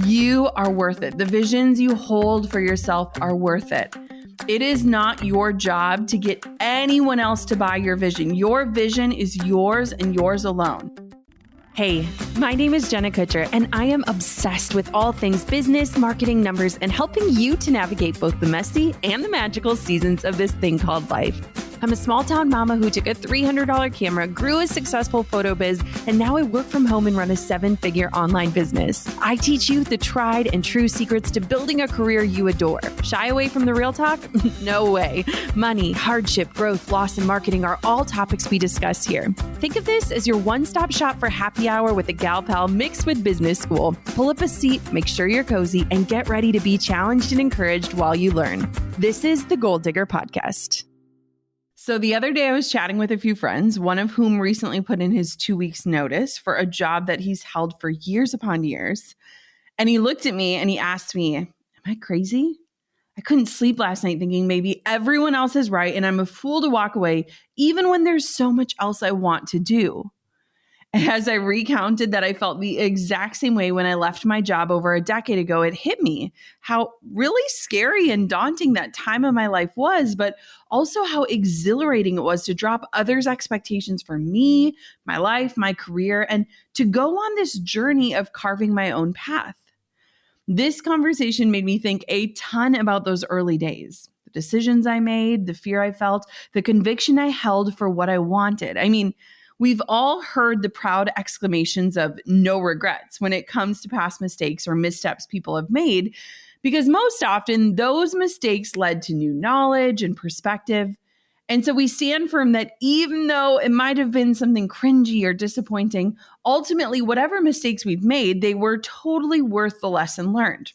You are worth it. The visions you hold for yourself are worth it. It is not your job to get anyone else to buy your vision. Your vision is yours and yours alone. Hey, my name is Jenna Kutcher, and I am obsessed with all things business, marketing, numbers, and helping you to navigate both the messy and the magical seasons of this thing called life. I'm a small-town mama who took a $300 camera, grew a successful photo biz, and now I work from home and run a 7-figure online business. I teach you the tried and true secrets to building a career you adore. Shy away from the real talk? No way. Money, hardship, growth, loss, and marketing are all topics we discuss here. Think of this as your one-stop shop for happy hour with a gal pal mixed with business school. Pull up a seat, make sure you're cozy, and get ready to be challenged and encouraged while you learn. This is the Goal Digger Podcast. So the other day I was chatting with a few friends, one of whom recently put in his 2 weeks notice for a job that he's held for years upon years. And he looked at me and he asked me, am I crazy? I couldn't sleep last night thinking maybe everyone else is right and I'm a fool to walk away even when there's so much else I want to do. As I recounted that I felt the exact same way when I left my job over a decade ago, it hit me how really scary and daunting that time of my life was, but also how exhilarating it was to drop others' expectations for me, my life, my career, and to go on this journey of carving my own path. This conversation made me think a ton about those early days, the decisions I made, the fear I felt, the conviction I held for what I wanted. I mean, we've all heard the proud exclamations of no regrets when it comes to past mistakes or missteps people have made, because most often those mistakes led to new knowledge and perspective. And so we stand firm that even though it might have been something cringy or disappointing, ultimately, whatever mistakes we've made, they were totally worth the lesson learned.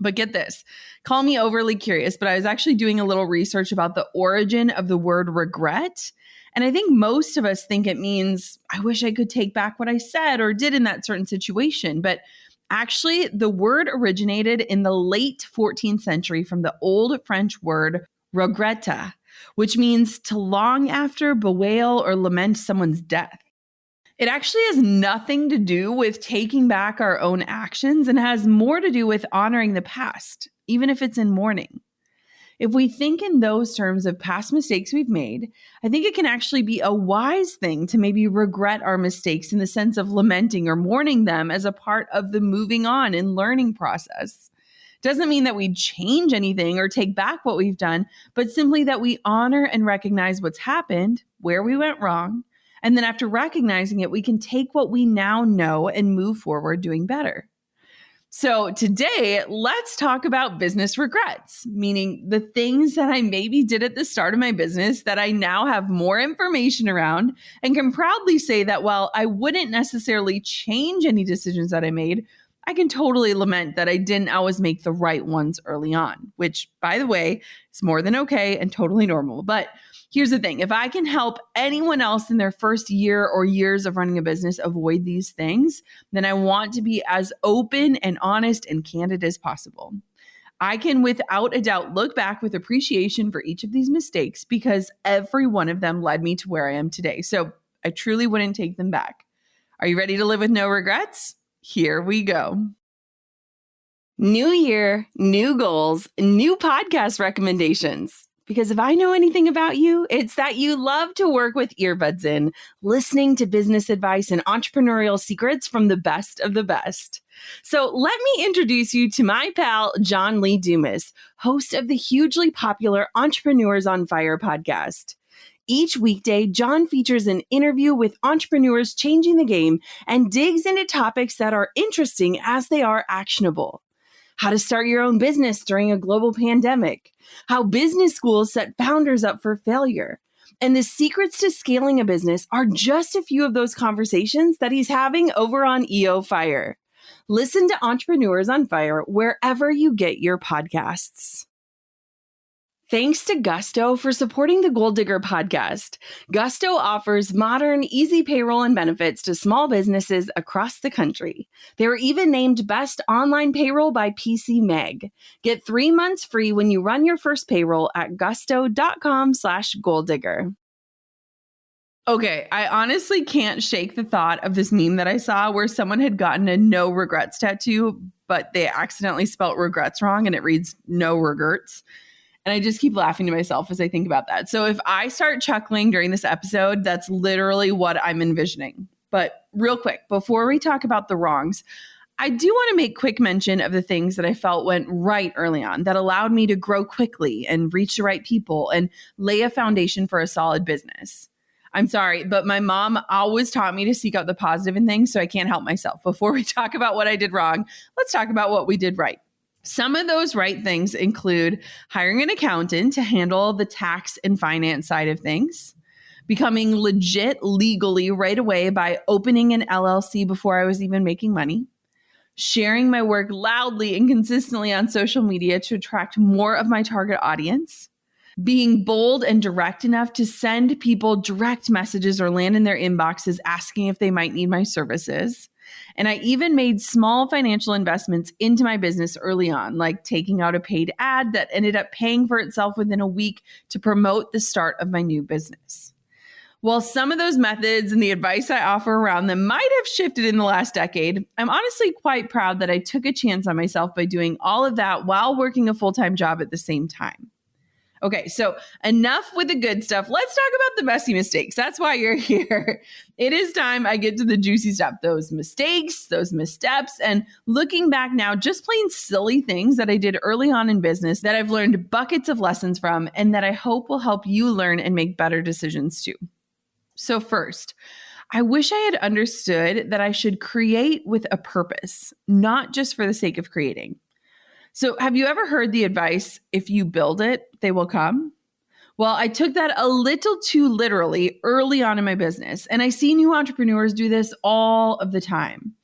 But get this, call me overly curious, but I was actually doing a little research about the origin of the word regret. And I think most of us think it means, I wish I could take back what I said or did in that certain situation. But actually, the word originated in the late 14th century from the old French word regretta, which means to long after, bewail, or lament someone's death. It actually has nothing to do with taking back our own actions and has more to do with honoring the past, even if it's in mourning. If we think in those terms of past mistakes we've made, I think it can actually be a wise thing to maybe regret our mistakes in the sense of lamenting or mourning them as a part of the moving on and learning process. Doesn't mean that we change anything or take back what we've done, but simply that we honor and recognize what's happened, where we went wrong, and then after recognizing it, we can take what we now know and move forward doing better. So today, let's talk about business regrets, meaning the things that I maybe did at the start of my business that I now have more information around and can proudly say that while I wouldn't necessarily change any decisions that I made, I can totally lament that I didn't always make the right ones early on, which, by the way, is more than okay and totally normal. But here's the thing. If I can help anyone else in their first year or years of running a business avoid these things, then I want to be as open and honest and candid as possible. I can, without a doubt, look back with appreciation for each of these mistakes because every one of them led me to where I am today. So I truly wouldn't take them back. Are you ready to live with no regrets? Here we go. New year, new goals, new podcast recommendations. Because if I know anything about you, it's that you love to work with earbuds in, listening to business advice and entrepreneurial secrets from the best of the best. So let me introduce you to my pal, John Lee Dumas, host of the hugely popular Entrepreneurs on Fire podcast. Each weekday, John features an interview with entrepreneurs changing the game and digs into topics that are interesting as they are actionable. How to start your own business during a global pandemic, how business schools set founders up for failure, and the secrets to scaling a business are just a few of those conversations that he's having over on EO Fire. Listen to Entrepreneurs on Fire wherever you get your podcasts. Thanks to Gusto for supporting the Goal Digger podcast. Gusto offers modern, easy payroll and benefits to small businesses across the country. They were even named Best Online Payroll by PC Mag. Get 3 months free when you run your first payroll at gusto.com/goaldigger. Okay, I honestly can't shake the thought of this meme that I saw where someone had gotten a no regrets tattoo, but they accidentally spelt regrets wrong and it reads no regrets. And I just keep laughing to myself as I think about that. So if I start chuckling during this episode, that's literally what I'm envisioning. But real quick, before we talk about the wrongs, I do want to make quick mention of the things that I felt went right early on that allowed me to grow quickly and reach the right people and lay a foundation for a solid business. I'm sorry, but my mom always taught me to seek out the positive in things, so I can't help myself. Before we talk about what I did wrong, let's talk about what we did right. Some of those right things include hiring an accountant to handle the tax and finance side of things, becoming legit legally right away by opening an LLC before I was even making money, sharing my work loudly and consistently on social media to attract more of my target audience, being bold and direct enough to send people direct messages or land in their inboxes asking if they might need my services. And I even made small financial investments into my business early on, like taking out a paid ad that ended up paying for itself within a week to promote the start of my new business. While some of those methods and the advice I offer around them might have shifted in the last decade, I'm honestly quite proud that I took a chance on myself by doing all of that while working a full-time job at the same time. Okay, so enough with the good stuff. Let's talk about the messy mistakes. That's why you're here. It is time I get to the juicy stuff, those mistakes, those missteps, and looking back now, just plain silly things that I did early on in business that I've learned buckets of lessons from and that I hope will help you learn and make better decisions too. So first, I wish I had understood that I should create with a purpose, not just for the sake of creating. So have you ever heard the advice, if you build it, they will come? Well, I took that a little too literally early on in my business, and I see new entrepreneurs do this all of the time.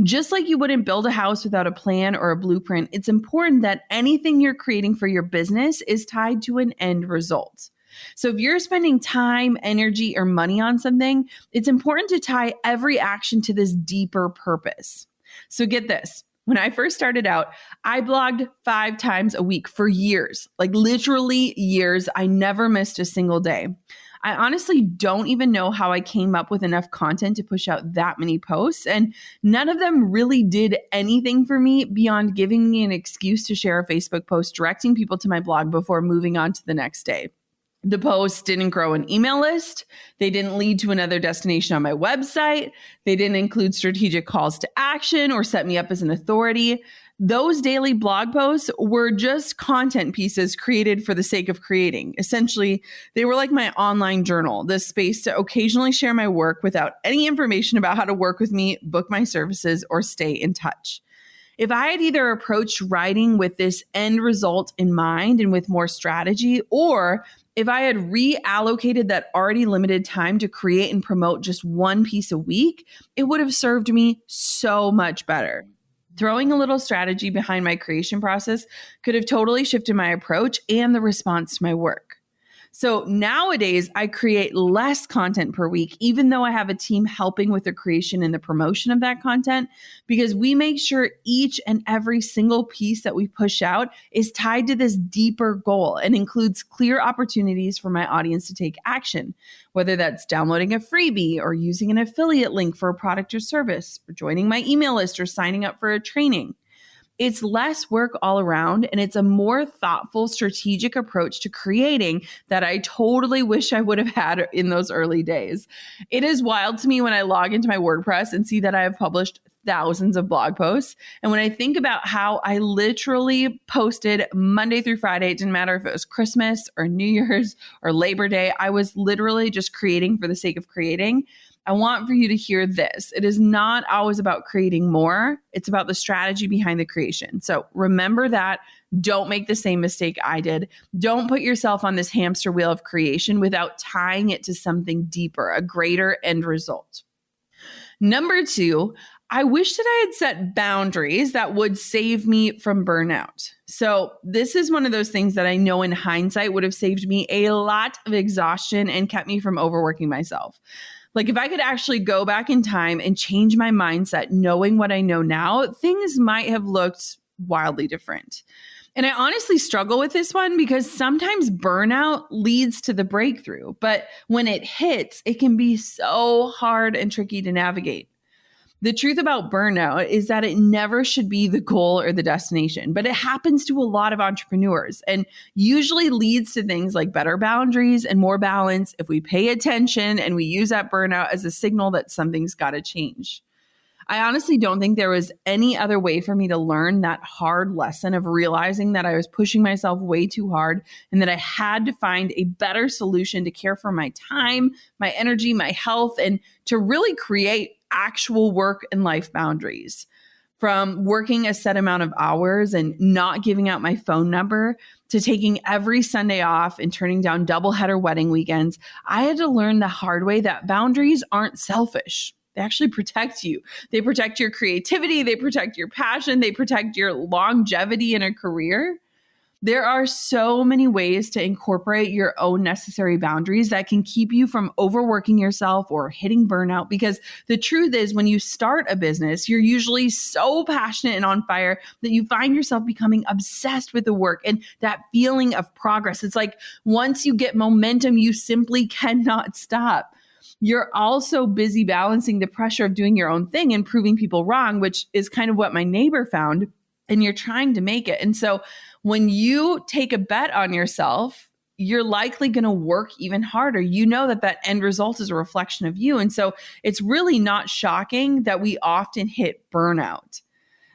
Just like you wouldn't build a house without a plan or a blueprint, it's important that anything you're creating for your business is tied to an end result. So if you're spending time, energy, or money on something, it's important to tie every action to this deeper purpose. So get this. When I first started out, I blogged 5 times a week for years, like literally years. I never missed a single day. I honestly don't even know how I came up with enough content to push out that many posts, and none of them really did anything for me beyond giving me an excuse to share a Facebook post directing people to my blog before moving on to the next day. The posts didn't grow an email list. They didn't lead to another destination on my website. They didn't include strategic calls to action or set me up as an authority. Those daily blog posts were just content pieces created for the sake of creating. Essentially, they were like my online journal, the space to occasionally share my work without any information about how to work with me, book my services, or stay in touch. If I had either approached writing with this end result in mind and with more strategy, or if I had reallocated that already limited time to create and promote just one piece a week, it would have served me so much better. Throwing a little strategy behind my creation process could have totally shifted my approach and the response to my work. So nowadays, I create less content per week, even though I have a team helping with the creation and the promotion of that content, because we make sure each and every single piece that we push out is tied to this deeper goal and includes clear opportunities for my audience to take action, whether that's downloading a freebie or using an affiliate link for a product or service, or joining my email list or signing up for a training. It's less work all around, and it's a more thoughtful, strategic approach to creating that I totally wish I would have had in those early days. It is wild to me when I log into my WordPress and see that I have published thousands of blog posts. And when I think about how I literally posted Monday through Friday, it didn't matter if it was Christmas or New Year's or Labor Day, I was literally just creating for the sake of creating. I want for you to hear this. It is not always about creating more. It's about the strategy behind the creation. So remember that. Don't make the same mistake I did. Don't put yourself on this hamster wheel of creation without tying it to something deeper, a greater end result. Number 2, I wish that I had set boundaries that would save me from burnout. So this is one of those things that I know in hindsight would have saved me a lot of exhaustion and kept me from overworking myself. Like if I could actually go back in time and change my mindset, knowing what I know now, things might have looked wildly different. And I honestly struggle with this one because sometimes burnout leads to the breakthrough, but when it hits, it can be so hard and tricky to navigate. The truth about burnout is that it never should be the goal or the destination, but it happens to a lot of entrepreneurs and usually leads to things like better boundaries and more balance if we pay attention and we use that burnout as a signal that something's got to change. I honestly don't think there was any other way for me to learn that hard lesson of realizing that I was pushing myself way too hard and that I had to find a better solution to care for my time, my energy, my health, and to really create actual work and life boundaries. From working a set amount of hours and not giving out my phone number to taking every Sunday off and turning down doubleheader wedding weekends, I had to learn the hard way that boundaries aren't selfish. They actually protect you. They protect your creativity. They protect your passion. They protect your longevity in a career. There are so many ways to incorporate your own necessary boundaries that can keep you from overworking yourself or hitting burnout. Because the truth is, when you start a business, you're usually so passionate and on fire that you find yourself becoming obsessed with the work and that feeling of progress. It's like once you get momentum, you simply cannot stop. You're also busy balancing the pressure of doing your own thing and proving people wrong, which is kind of what my neighbor found. And you're trying to make it. And so when you take a bet on yourself, you're likely going to work even harder. You know that that end result is a reflection of you. And so it's really not shocking that we often hit burnout.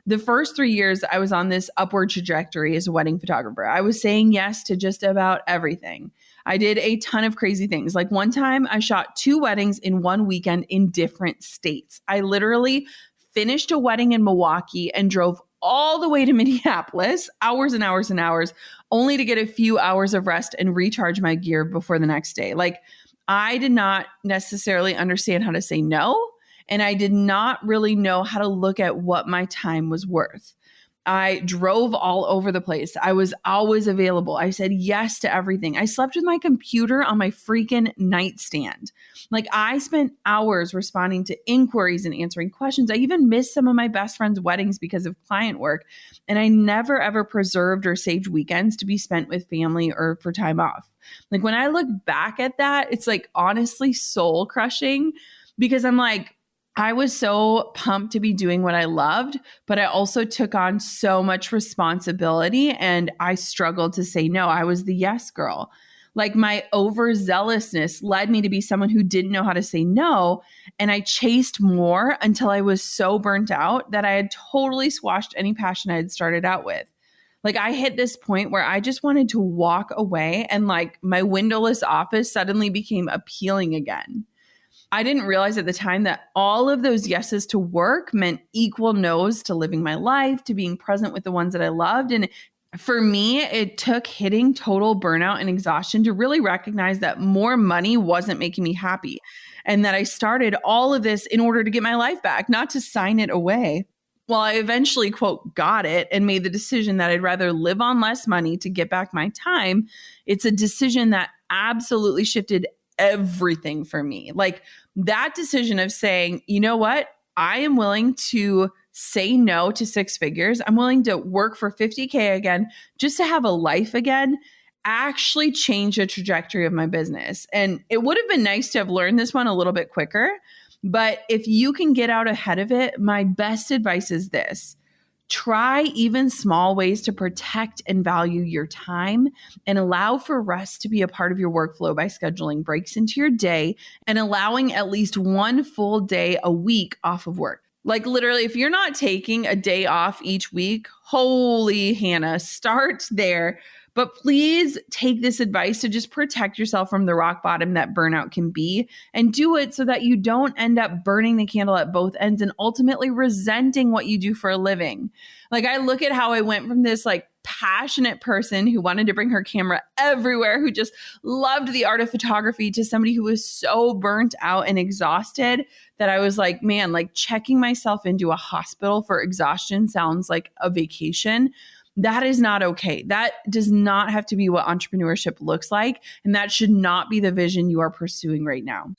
The first 3 years I was on this upward trajectory as a wedding photographer, I was saying yes to just about everything. I did a ton of crazy things. Like one time I shot 2 weddings in one weekend in different states. I literally finished a wedding in Milwaukee and drove all the way to Minneapolis, hours and hours and hours, only to get a few hours of rest and recharge my gear before the next day. Like I did not necessarily understand how to say no. And I did not really know how to look at what my time was worth. I drove all over the place. I was always available. I said yes to everything. I slept with my computer on my freaking nightstand. Like I spent hours responding to inquiries and answering questions. I even missed some of my best friends' weddings because of client work. And I never ever preserved or saved weekends to be spent with family or for time off. Like when I look back at that, it's like honestly soul crushing because I'm like, I was so pumped to be doing what I loved, but I also took on so much responsibility and I struggled to say no. I was the yes girl. Like my overzealousness led me to be someone who didn't know how to say no. And I chased more until I was so burnt out that I had totally squashed any passion I had started out with. Like I hit this point where I just wanted to walk away and like my windowless office suddenly became appealing again. I didn't realize at the time that all of those yeses to work meant equal no's to living my life, to being present with the ones that I loved. And for me, it took hitting total burnout and exhaustion to really recognize that more money wasn't making me happy. And that I started all of this in order to get my life back, not to sign it away. Well, I eventually, quote, got it and made the decision that I'd rather live on less money to get back my time. It's a decision that absolutely shifted everything for me. Like that decision of saying, you know what? I am willing to say no to 6 figures. I'm willing to work for 50K again, just to have a life again, actually changed the trajectory of my business. And it would have been nice to have learned this one a little bit quicker. But if you can get out ahead of it, my best advice is this. Try even small ways to protect and value your time and allow for rest to be a part of your workflow by scheduling breaks into your day and allowing at least one full day a week off of work. Like literally, if you're not taking a day off each week, holy Hannah, start there. But please take this advice to just protect yourself from the rock bottom that burnout can be and do it so that you don't end up burning the candle at both ends and ultimately resenting what you do for a living. Like I look at how I went from this like passionate person who wanted to bring her camera everywhere, who just loved the art of photography, to somebody who was so burnt out and exhausted that I was like, man, like checking myself into a hospital for exhaustion sounds like a vacation. That is not okay. That does not have to be what entrepreneurship looks like. And that should not be the vision you are pursuing right now.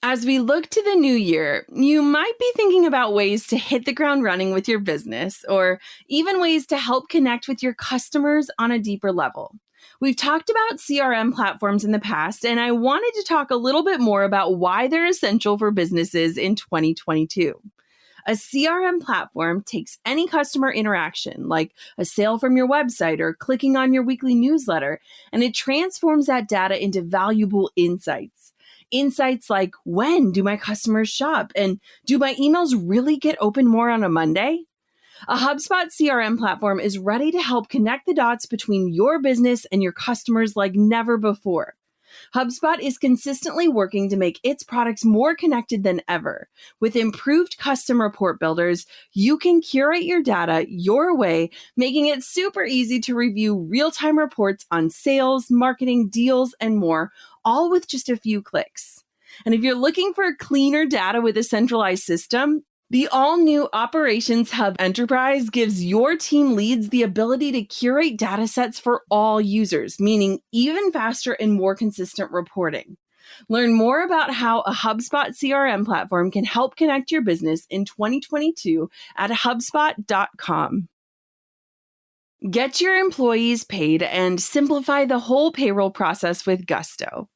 As we look to the new year, you might be thinking about ways to hit the ground running with your business, or even ways to help connect with your customers on a deeper level. We've talked about CRM platforms in the past, and I wanted to talk a little bit more about why they're essential for businesses in 2022. A CRM platform takes any customer interaction, like a sale from your website or clicking on your weekly newsletter, and it transforms that data into valuable insights. Insights like, when do my customers shop? And do my emails really get open more on a Monday? A HubSpot CRM platform is ready to help connect the dots between your business and your customers like never before. HubSpot is consistently working to make its products more connected than ever. With improved custom report builders, you can curate your data your way, making it super easy to review real-time reports on sales, marketing, deals, and more, all with just a few clicks. And if you're looking for cleaner data with a centralized system, the all-new Operations Hub Enterprise gives your team leads the ability to curate data sets for all users, meaning even faster and more consistent reporting. Learn more about how a HubSpot CRM platform can help connect your business in 2022 at HubSpot.com. Get your employees paid and simplify the whole payroll process with Gusto.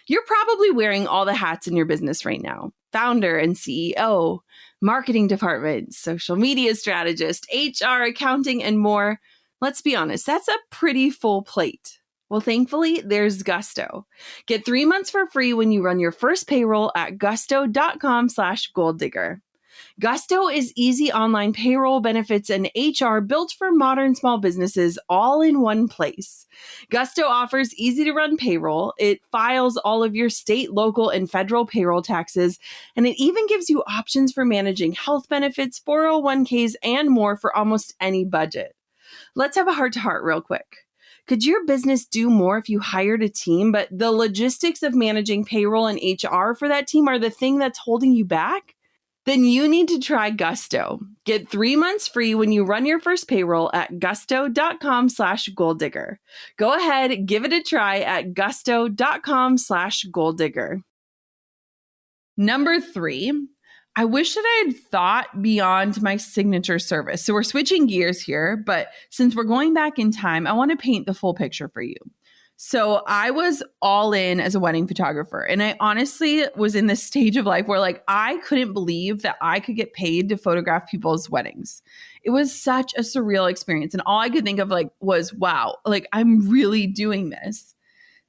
You're probably wearing all the hats in your business right now: founder and CEO, marketing department, social media strategist, HR, accounting, and more. Let's be honest, that's a pretty full plate. Well, thankfully, there's Gusto. Get 3 months for free when you run your first payroll at gusto.com/goaldigger. Gusto is easy online payroll, benefits, and HR built for modern small businesses all in one place. Gusto offers easy-to-run payroll. It files all of your state, local, and federal payroll taxes, and it even gives you options for managing health benefits, 401ks, and more for almost any budget. Let's have a heart-to-heart real quick. Could your business do more if you hired a team, but the logistics of managing payroll and HR for that team are the thing that's holding you back? Then you need to try Gusto. Get 3 months free when you run your first payroll at gusto.com/goaldigger. Go ahead, give it a try at gusto.com/goaldigger. Number 3, I wish that I had thought beyond my signature service. So we're switching gears here, but since we're going back in time, I want to paint the full picture for you. So I was all in as a wedding photographer. And I honestly was in this stage of life where I couldn't believe that I could get paid to photograph people's weddings. It was such a surreal experience. And all I could think of was, wow, I'm really doing this.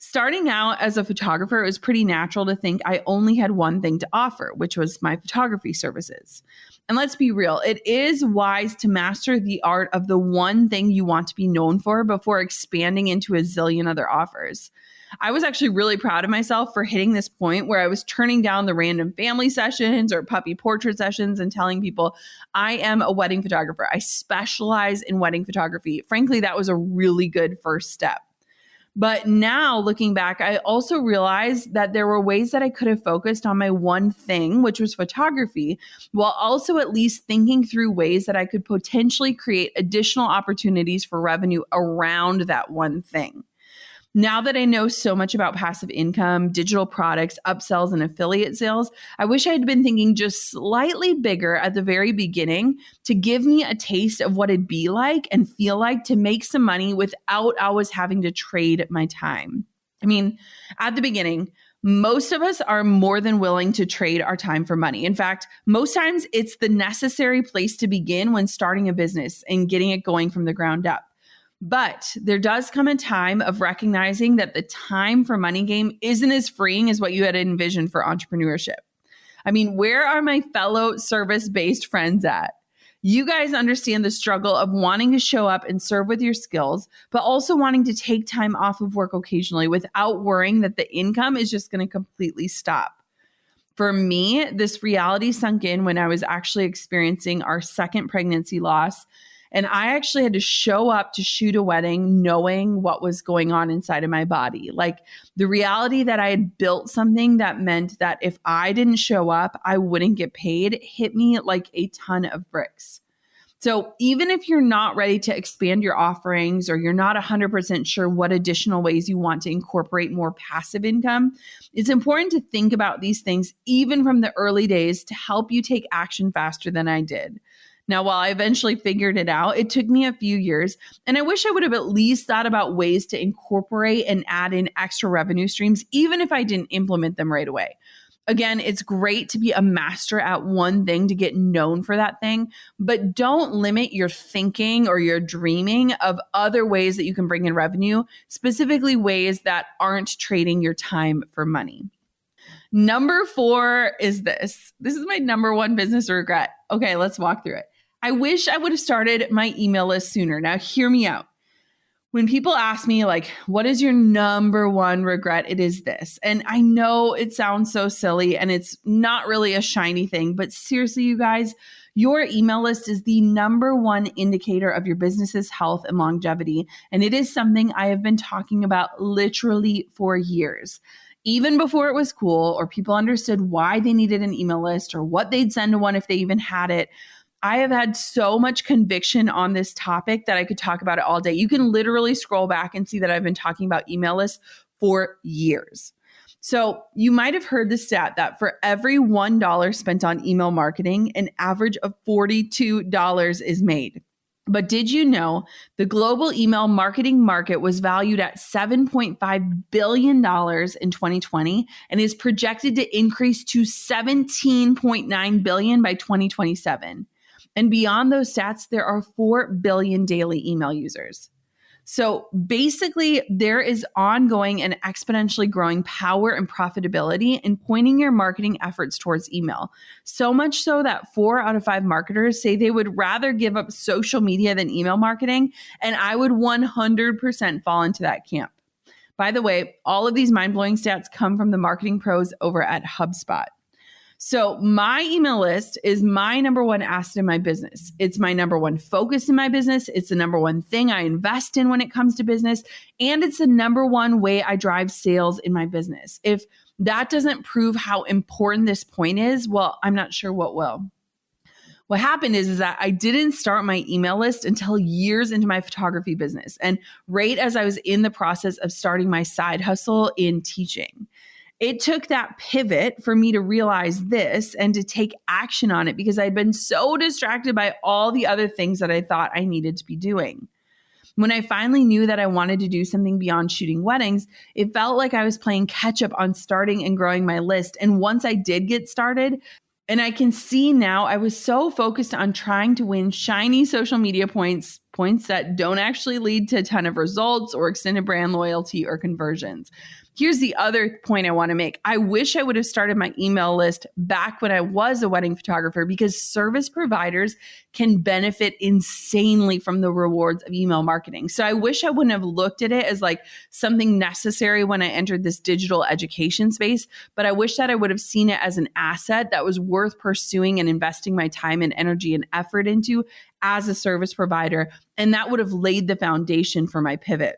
Starting out as a photographer, it was pretty natural to think I only had one thing to offer, which was my photography services. And let's be real, it is wise to master the art of the one thing you want to be known for before expanding into a zillion other offers. I was actually really proud of myself for hitting this point where I was turning down the random family sessions or puppy portrait sessions and telling people, I am a wedding photographer. I specialize in wedding photography. Frankly, that was a really good first step. But now looking back, I also realized that there were ways that I could have focused on my one thing, which was photography, while also at least thinking through ways that I could potentially create additional opportunities for revenue around that one thing. Now that I know so much about passive income, digital products, upsells, and affiliate sales, I wish I had been thinking just slightly bigger at the very beginning to give me a taste of what it'd be like and feel like to make some money without always having to trade my time. I mean, at the beginning, most of us are more than willing to trade our time for money. In fact, most times it's the necessary place to begin when starting a business and getting it going from the ground up. But there does come a time of recognizing that the time for money game isn't as freeing as what you had envisioned for entrepreneurship. I mean, where are my fellow service-based friends at? You guys understand the struggle of wanting to show up and serve with your skills, but also wanting to take time off of work occasionally without worrying that the income is just going to completely stop. For me, this reality sunk in when I was actually experiencing our second pregnancy loss. And I actually had to show up to shoot a wedding knowing what was going on inside of my body. The reality that I had built something that meant that if I didn't show up, I wouldn't get paid hit me like a ton of bricks. So even if you're not ready to expand your offerings or you're not 100% sure what additional ways you want to incorporate more passive income, it's important to think about these things even from the early days to help you take action faster than I did. Now, while I eventually figured it out, it took me a few years, and I wish I would have at least thought about ways to incorporate and add in extra revenue streams, even if I didn't implement them right away. Again, it's great to be a master at one thing to get known for that thing, but don't limit your thinking or your dreaming of other ways that you can bring in revenue, specifically ways that aren't trading your time for money. Number 4 is this. This is my number one business regret. Okay, let's walk through it. I wish I would have started my email list sooner. Now, hear me out. When people ask me, like, what is your number one regret? It is this. And I know it sounds so silly and it's not really a shiny thing, but seriously, you guys, your email list is the number one indicator of your business's health and longevity. And it is something I have been talking about literally for years. Even before it was cool or people understood why they needed an email list or what they'd send to one if they even had it, I have had so much conviction on this topic that I could talk about it all day. You can literally scroll back and see that I've been talking about email lists for years. So you might have heard the stat that for every $1 spent on email marketing, an average of $42 is made. But did you know the global email marketing market was valued at $7.5 billion in 2020 and is projected to increase to $17.9 billion by 2027? And beyond those stats, there are 4 billion daily email users. So basically, there is ongoing and exponentially growing power and profitability in pointing your marketing efforts towards email. So much so that 4 out of 5 marketers say they would rather give up social media than email marketing. And I would 100% fall into that camp. By the way, all of these mind-blowing stats come from the marketing pros over at HubSpot. So my email list is my number one asset in my business. It's my number one focus in my business. It's the number one thing I invest in when it comes to business. And it's the number one way I drive sales in my business. If that doesn't prove how important this point is, well, I'm not sure what will. What happened is that I didn't start my email list until years into my photography business and right as I was in the process of starting my side hustle in teaching. It took that pivot for me to realize this and to take action on it because I'd been so distracted by all the other things that I thought I needed to be doing. When I finally knew that I wanted to do something beyond shooting weddings, it felt like I was playing catch up on starting and growing my list. And once I did get started, and I can see now I was so focused on trying to win shiny social media points that don't actually lead to a ton of results or extended brand loyalty or conversions. Here's the other point I want to make. I wish I would have started my email list back when I was a wedding photographer because service providers can benefit insanely from the rewards of email marketing. So I wish I wouldn't have looked at it as like something necessary when I entered this digital education space, but I wish that I would have seen it as an asset that was worth pursuing and investing my time and energy and effort into as a service provider. And that would have laid the foundation for my pivot.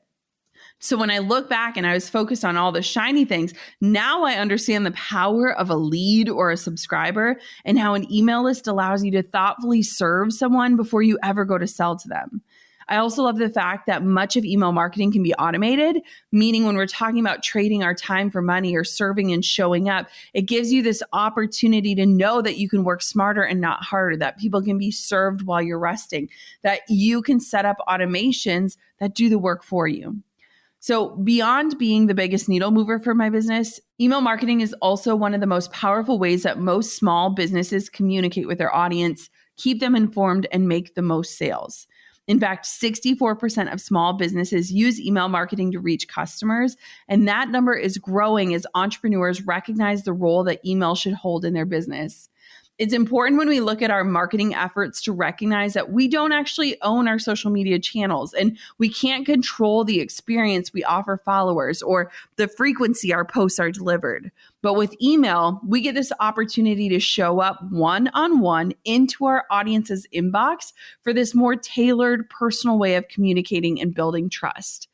So when I look back and I was focused on all the shiny things, now I understand the power of a lead or a subscriber and how an email list allows you to thoughtfully serve someone before you ever go to sell to them. I also love the fact that much of email marketing can be automated, meaning when we're talking about trading our time for money or serving and showing up, it gives you this opportunity to know that you can work smarter and not harder, that people can be served while you're resting, that you can set up automations that do the work for you. So beyond being the biggest needle mover for my business, email marketing is also one of the most powerful ways that most small businesses communicate with their audience, keep them informed, and make the most sales. In fact, 64% of small businesses use email marketing to reach customers, and that number is growing as entrepreneurs recognize the role that email should hold in their business. It's important when we look at our marketing efforts to recognize that we don't actually own our social media channels and we can't control the experience we offer followers or the frequency our posts are delivered. But with email, we get this opportunity to show up one-on-one into our audience's inbox for this more tailored, personal way of communicating and building trust.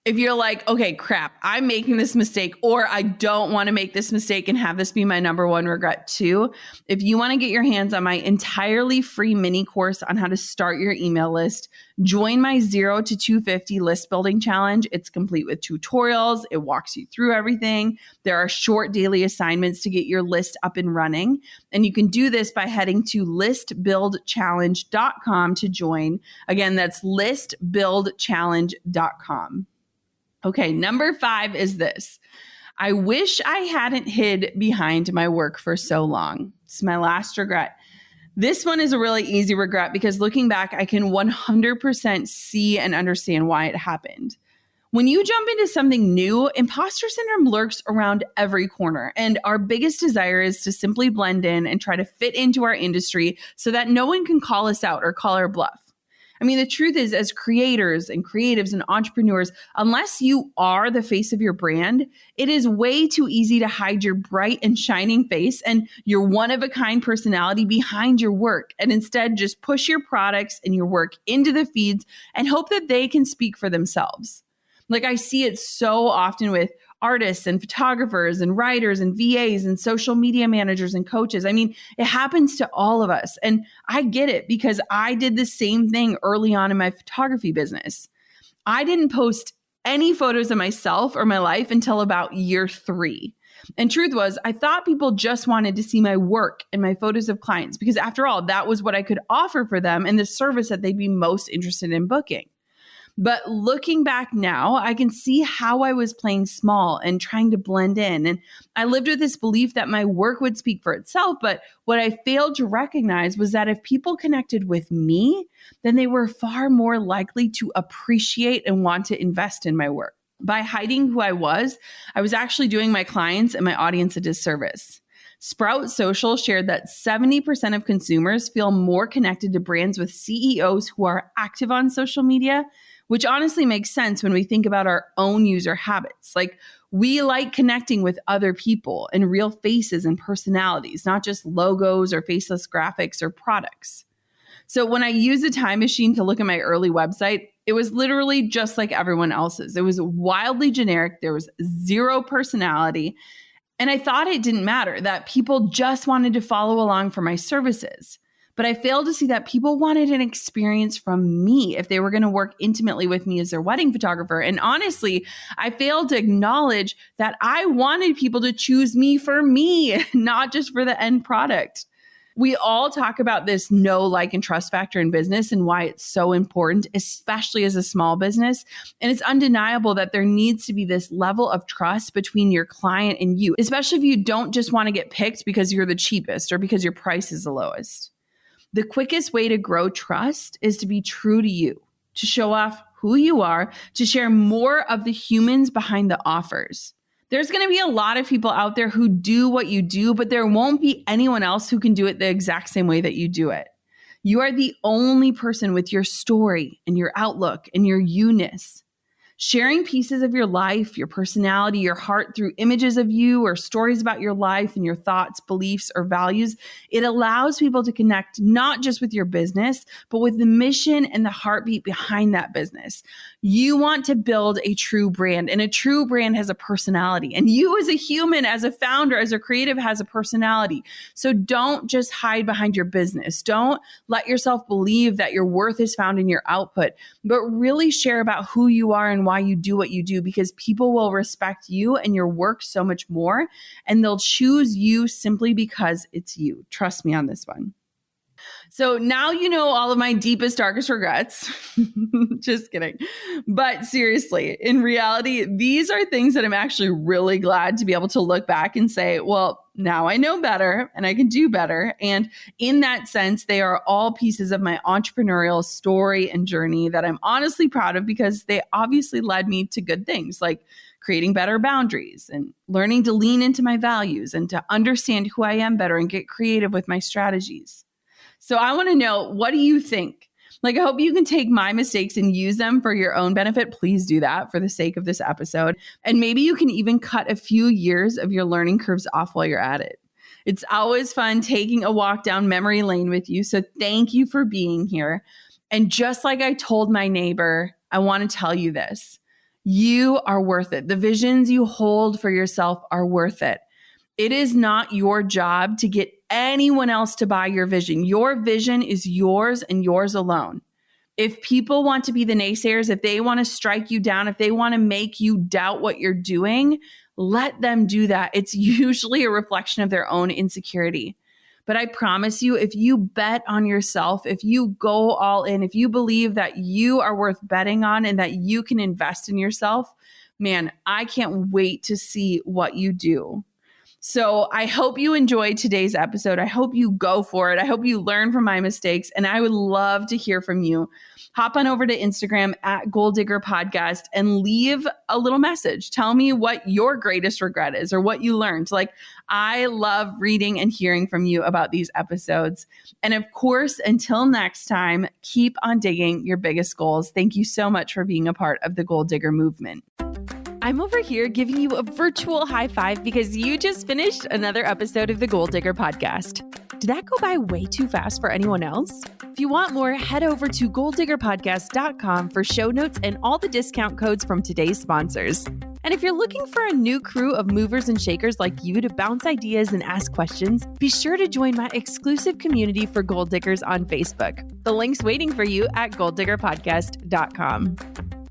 If you're like, okay, crap, I'm making this mistake, or I don't want to make this mistake and have this be my number one regret too. If you want to get your hands on my entirely free mini course on how to start your email list, join my 0 to 250 list building challenge. It's complete with tutorials. It walks you through everything. There are short daily assignments to get your list up and running. And you can do this by heading to listbuildchallenge.com to join. Again, that's listbuildchallenge.com. Okay, number 5 is this. I wish I hadn't hid behind my work for so long. It's my last regret. This one is a really easy regret because looking back, I can 100% see and understand why it happened. When you jump into something new, imposter syndrome lurks around every corner, and our biggest desire is to simply blend in and try to fit into our industry so that no one can call us out or call our bluff. I mean, the truth is, as creators and creatives and entrepreneurs, unless you are the face of your brand, it is way too easy to hide your bright and shining face and your one-of-a-kind personality behind your work, and instead just push your products and your work into the feeds and hope that they can speak for themselves. Like, I see it so often with artists and photographers and writers and VAs and social media managers and coaches. I mean, it happens to all of us. And I get it because I did the same thing early on in my photography business. I didn't post any photos of myself or my life until about year 3. And truth was, I thought people just wanted to see my work and my photos of clients because after all, that was what I could offer for them and the service that they'd be most interested in booking. But looking back now, I can see how I was playing small and trying to blend in. And I lived with this belief that my work would speak for itself. But what I failed to recognize was that if people connected with me, then they were far more likely to appreciate and want to invest in my work. By hiding who I was actually doing my clients and my audience a disservice. Sprout Social shared that 70% of consumers feel more connected to brands with CEOs who are active on social media, which honestly makes sense when we think about our own user habits. Like, we like connecting with other people and real faces and personalities, not just logos or faceless graphics or products. So when I used a time machine to look at my early website, it was literally just like everyone else's. It was wildly generic. There was zero personality. And I thought it didn't matter, that people just wanted to follow along for my services. But I failed to see that people wanted an experience from me if they were going to work intimately with me as their wedding photographer. And honestly, I failed to acknowledge that I wanted people to choose me for me, not just for the end product. We all talk about this know, like, and trust factor in business and why it's so important, especially as a small business. And it's undeniable that there needs to be this level of trust between your client and you, especially if you don't just want to get picked because you're the cheapest or because your price is the lowest. The quickest way to grow trust is to be true to you, to show off who you are, to share more of the humans behind the offers. There's going to be a lot of people out there who do what you do, but there won't be anyone else who can do it the exact same way that you do it. You are the only person with your story and your outlook and your you-ness. Sharing pieces of your life, your personality, your heart through images of you or stories about your life and your thoughts, beliefs, or values, it allows people to connect not just with your business, but with the mission and the heartbeat behind that business. You want to build a true brand, and a true brand has a personality. And you as a human, as a founder, as a creative, has a personality. So don't just hide behind your business. Don't let yourself believe that your worth is found in your output, but really share about who you are and why you do what you do, because people will respect you and your work so much more, and they'll choose you simply because it's you. Trust me on this one. So now you know all of my deepest, darkest regrets. Just kidding. But seriously, in reality, these are things that I'm actually really glad to be able to look back and say, well, now I know better and I can do better. And in that sense, they are all pieces of my entrepreneurial story and journey that I'm honestly proud of, because they obviously led me to good things like creating better boundaries and learning to lean into my values and to understand who I am better and get creative with my strategies. So I want to know, what do you think? Like, I hope you can take my mistakes and use them for your own benefit. Please do that for the sake of this episode. And maybe you can even cut a few years of your learning curves off while you're at it. It's always fun taking a walk down memory lane with you. So thank you for being here. And just like I told my neighbor, I want to tell you this. You are worth it. The visions you hold for yourself are worth it. It is not your job to get anyone else to buy your vision. Your vision is yours and yours alone. If people want to be the naysayers, if they want to strike you down, if they want to make you doubt what you're doing, let them do that. It's usually a reflection of their own insecurity. But I promise you, if you bet on yourself, if you go all in, if you believe that you are worth betting on and that you can invest in yourself, man, I can't wait to see what you do. So I hope you enjoyed today's episode. I hope you go for it. I hope you learn from my mistakes, and I would love to hear from you. Hop on over to Instagram at Goal Digger Podcast and leave a little message. Tell me what your greatest regret is or what you learned. Like, I love reading and hearing from you about these episodes. And of course, until next time, keep on digging your biggest goals. Thank you so much for being a part of the Goal Digger movement. I'm over here giving you a virtual high five because you just finished another episode of the Goal Digger Podcast. Did that go by way too fast for anyone else? If you want more, head over to goaldiggerpodcast.com for show notes and all the discount codes from today's sponsors. And if you're looking for a new crew of movers and shakers like you to bounce ideas and ask questions, be sure to join my exclusive community for Goal Diggers on Facebook. The link's waiting for you at goaldiggerpodcast.com.